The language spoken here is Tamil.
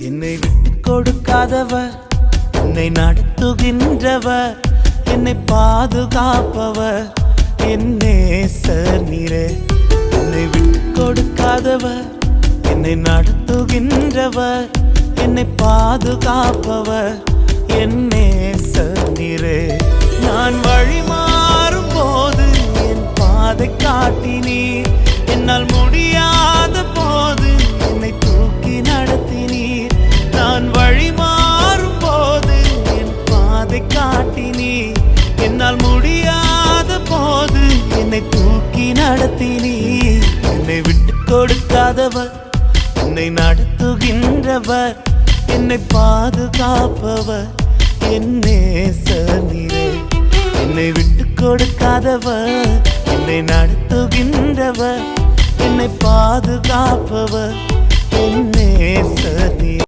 என்னை விட்டு கொடுக்காதவர், என்னை நடத்துகின்றவர், என்னை பாதுகாப்பவர் என் நேசர் நீரே. என்னை விட்டு கொடுக்காதவர், என்னை நடத்துகின்றவர், என்னை பாதுகாப்பவர் என் நேசர் நீரே. நான் வழி மாறும் போது என் பாதை காட்டினீர், என்னால் முடியாத போது என்னை தூக்கி நடத்தினீர். நான் வழி மாறும் போது என் பாதை காட்டினீர், என்னால் முடியாத போது என்னை தூக்கி நடத்தினீர். என்னை விட்டு கொடுக்காதவர், என்னை நடத்துகின்றவர், என்னை பாதுகாப்பவர் என் நேசர் நீரே. என்னை விட்டு கொடுக்காதவர், என்னை நடத்துகின்றவர், என்னை பாதுகாப்பவர் என் நேசர் நீரே.